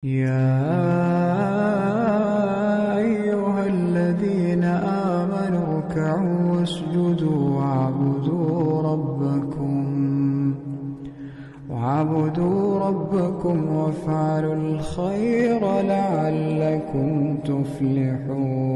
يا أيها الذين آمنوا اركعوا واسجدوا واعبدوا ربكم وافعلوا الخير لعلكم تفلحون.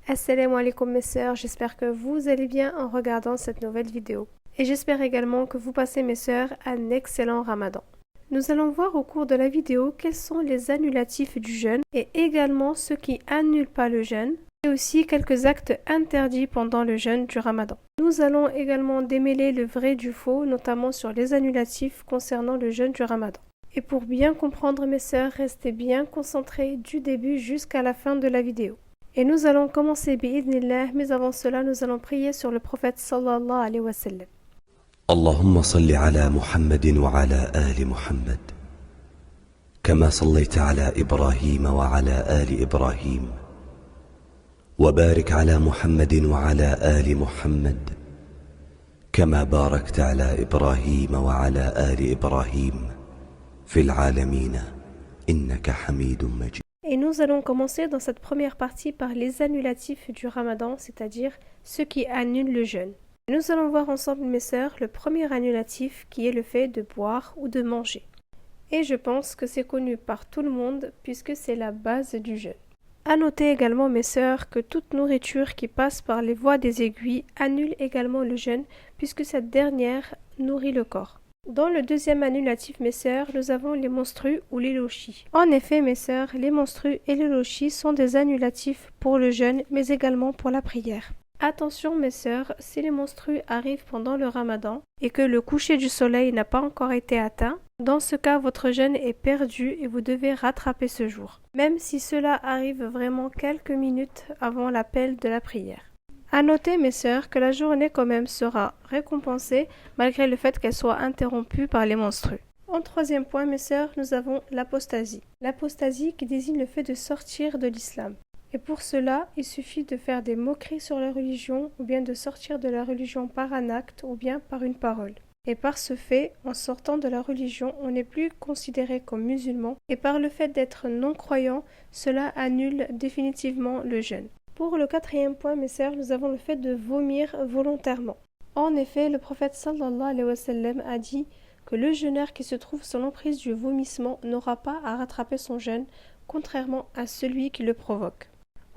Assalamu alaikum mes sœurs, j'espère que vous allez bien en regardant cette nouvelle vidéo. Et j'espère également que vous passez mes sœurs un excellent ramadan. Nous allons voir au cours de la vidéo quels sont les annulatifs du jeûne et également ceux qui annulent pas le jeûne et aussi quelques actes interdits pendant le jeûne du ramadan. Nous allons également démêler le vrai du faux, notamment sur les annulatifs concernant le jeûne du ramadan. Et pour bien comprendre mes sœurs, restez bien concentrés du début jusqu'à la fin de la vidéo. Et nous allons commencer bi'idhnillah, mais avant cela, nous allons prier sur le prophète sallallahu alayhi wa sallam. اللهم صل على محمد وعلى آل محمد كما صليت على إبراهيم وعلى آل إبراهيم وبارك على محمد وعلى آل محمد كما باركت على إبراهيم وعلى آل إبراهيم في العالمين إنك حميد مجيد. Et nous allons commencer dans cette première partie par les annulatifs du ramadan, c'est-à-dire ceux qui annulent le jeûne. Nous allons voir ensemble mes sœurs le premier annulatif qui est le fait de boire ou de manger. Et je pense que c'est connu par tout le monde puisque c'est la base du jeûne. À noter également mes sœurs que toute nourriture qui passe par les voies des aiguilles annule également le jeûne puisque cette dernière nourrit le corps. Dans le deuxième annulatif, mes sœurs, nous avons les menstrues ou les lochis. En effet, mes sœurs, les menstrues et les lochis sont des annulatifs pour le jeûne, mais également pour la prière. Attention, mes sœurs, si les menstrues arrivent pendant le ramadan et que le coucher du soleil n'a pas encore été atteint, dans ce cas, votre jeûne est perdu et vous devez rattraper ce jour, même si cela arrive vraiment quelques minutes avant l'appel de la prière. À noter, mes sœurs, que la journée quand même sera récompensée malgré le fait qu'elle soit interrompue par les menstrues. En troisième point, mes sœurs, nous avons l'apostasie. L'apostasie qui désigne le fait de sortir de l'islam. Et pour cela, il suffit de faire des moqueries sur la religion ou bien de sortir de la religion par un acte ou bien par une parole. Et par ce fait, en sortant de la religion, on n'est plus considéré comme musulman et par le fait d'être non-croyant, cela annule définitivement le jeûne. Pour le quatrième point, mes sœurs, nous avons le fait de vomir volontairement. En effet, le prophète sallallahu alayhi wa sallam a dit que le jeûneur qui se trouve sous l'emprise du vomissement n'aura pas à rattraper son jeûne, contrairement à celui qui le provoque.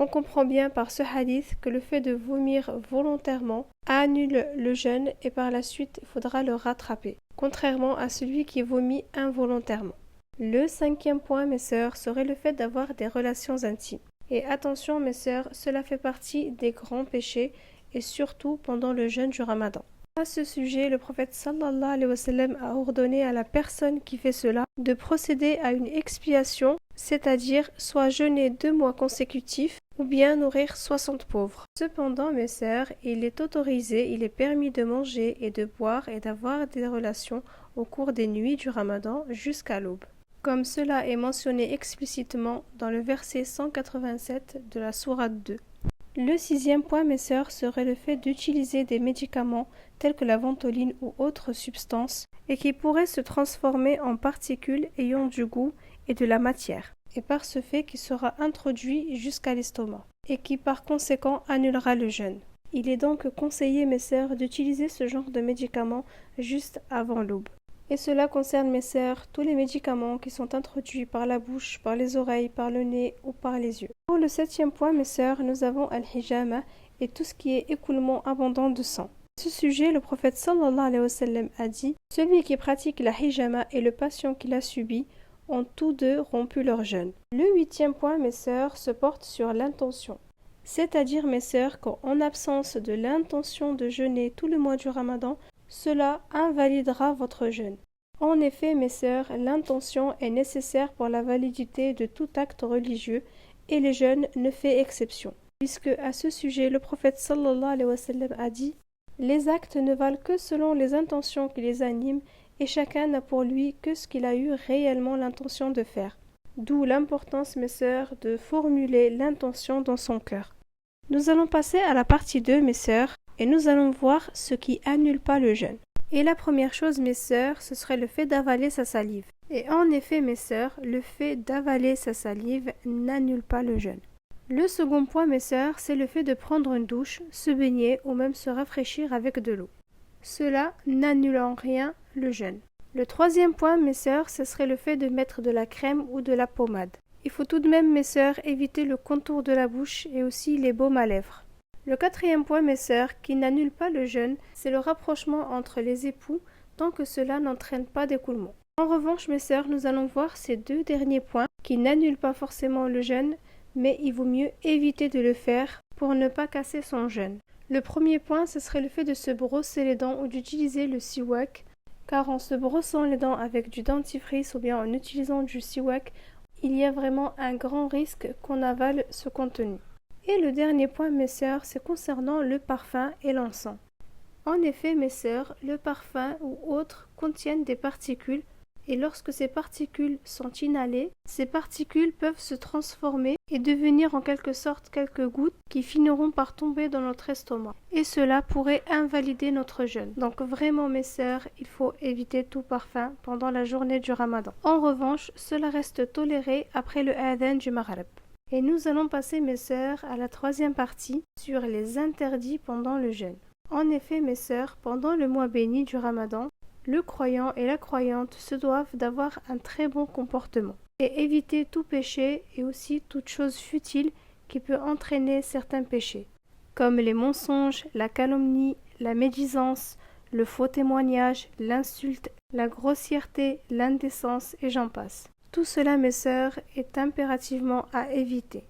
On comprend bien par ce hadith que le fait de vomir volontairement annule le jeûne et par la suite il faudra le rattraper, contrairement à celui qui vomit involontairement. Le cinquième point, mes sœurs, serait le fait d'avoir des relations intimes. Et attention mes sœurs, cela fait partie des grands péchés et surtout pendant le jeûne du ramadan. À ce sujet, le prophète sallallahu alayhi wa sallam a ordonné à la personne qui fait cela de procéder à une expiation, c'est-à-dire soit jeûner 2 mois consécutifs ou bien nourrir 60 pauvres. Cependant, mes sœurs, il est autorisé, il est permis de manger et de boire et d'avoir des relations au cours des nuits du ramadan jusqu'à l'aube, comme cela est mentionné explicitement dans le verset 187 de la sourate 2. Le sixième point, mes sœurs, serait le fait d'utiliser des médicaments tels que la ventoline ou autres substances et qui pourraient se transformer en particules ayant du goût et de la matière, et par ce fait qui sera introduit jusqu'à l'estomac et qui par conséquent annulera le jeûne. Il est donc conseillé, mes sœurs, d'utiliser ce genre de médicaments juste avant l'aube. Et cela concerne, mes sœurs, tous les médicaments qui sont introduits par la bouche, par les oreilles, par le nez ou par les yeux. Pour le septième point, mes sœurs, nous avons al-hijama et tout ce qui est écoulement abondant de sang. À ce sujet, le prophète sallallahu alayhi wa sallam a dit « Celui qui pratique la hijama et le patient qui l'a subi ont tous deux rompu leur jeûne. » Le huitième point, mes sœurs, se porte sur l'intention. C'est-à-dire, mes sœurs, qu'en absence de l'intention de jeûner tout le mois du ramadan, cela invalidera votre jeûne. En effet, mes sœurs, l'intention est nécessaire pour la validité de tout acte religieux et le jeûne ne fait exception. Puisque à ce sujet, le prophète sallallahu alayhi wa sallam a dit « Les actes ne valent que selon les intentions qui les animent et chacun n'a pour lui que ce qu'il a eu réellement l'intention de faire. » D'où l'importance, mes sœurs, de formuler l'intention dans son cœur. Nous allons passer à la partie 2, mes sœurs, et nous allons voir ce qui annule pas le jeûne. Et la première chose, mes sœurs, ce serait le fait d'avaler sa salive. Et en effet, mes sœurs, le fait d'avaler sa salive n'annule pas le jeûne. Le second point, mes sœurs, c'est le fait de prendre une douche, se baigner ou même se rafraîchir avec de l'eau. Cela n'annule en rien le jeûne. Le troisième point, mes sœurs, ce serait le fait de mettre de la crème ou de la pommade. Il faut tout de même, mes sœurs, éviter le contour de la bouche et aussi les baumes à lèvres. Le quatrième point, mes sœurs, qui n'annule pas le jeûne, c'est le rapprochement entre les époux tant que cela n'entraîne pas d'écoulement. En revanche, mes sœurs, nous allons voir ces deux derniers points qui n'annulent pas forcément le jeûne, mais il vaut mieux éviter de le faire pour ne pas casser son jeûne. Le premier point, ce serait le fait de se brosser les dents ou d'utiliser le siwak, car en se brossant les dents avec du dentifrice ou bien en utilisant du siwak, il y a vraiment un grand risque qu'on avale ce contenu. Et le dernier point, mes sœurs, c'est concernant le parfum et l'encens. En effet, mes sœurs, le parfum ou autres contiennent des particules et lorsque ces particules sont inhalées, ces particules peuvent se transformer et devenir en quelque sorte quelques gouttes qui finiront par tomber dans notre estomac. Et cela pourrait invalider notre jeûne. Donc vraiment mes sœurs, il faut éviter tout parfum pendant la journée du Ramadan. En revanche, cela reste toléré après le adhan du Maghrib. Et nous allons passer mes sœurs à la troisième partie sur les interdits pendant le jeûne. En effet mes sœurs, pendant le mois béni du Ramadan, le croyant et la croyante se doivent d'avoir un très bon comportement et éviter tout péché et aussi toute chose futile qui peut entraîner certains péchés, comme les mensonges, la calomnie, la médisance, le faux témoignage, l'insulte, la grossièreté, l'indécence et j'en passe. Tout cela, mes sœurs, est impérativement à éviter.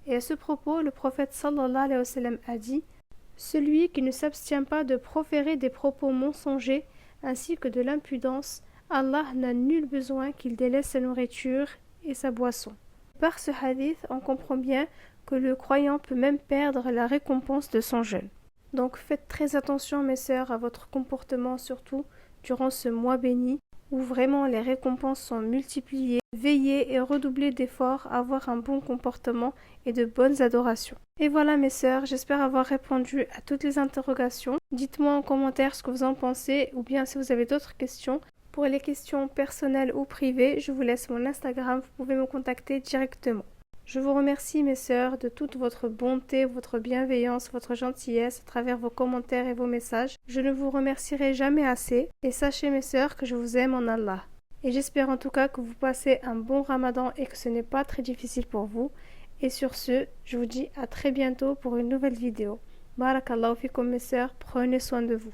Et à ce propos, le prophète sallallahu alayhi wa sallam a dit « Celui qui ne s'abstient pas de proférer des propos mensongers ainsi que de l'impudence, Allah n'a nul besoin qu'il délaisse sa nourriture et sa boisson. » Par ce hadith, on comprend bien que le croyant peut même perdre la récompense de son jeûne. Donc faites très attention mes sœurs à votre comportement, surtout durant ce mois béni, où vraiment les récompenses sont multipliées. Veillez et redoublez d'efforts à avoir un bon comportement et de bonnes adorations. Et voilà mes sœurs, j'espère avoir répondu à toutes les interrogations. Dites-moi en commentaire ce que vous en pensez ou bien si vous avez d'autres questions. Pour les questions personnelles ou privées, je vous laisse mon Instagram, vous pouvez me contacter directement. Je vous remercie mes sœurs de toute votre bonté, votre bienveillance, votre gentillesse à travers vos commentaires et vos messages. Je ne vous remercierai jamais assez et sachez mes sœurs que je vous aime en Allah. Et j'espère en tout cas que vous passez un bon Ramadan et que ce n'est pas très difficile pour vous. Et sur ce, je vous dis à très bientôt pour une nouvelle vidéo. Barakallahu fikum mes sœurs, prenez soin de vous.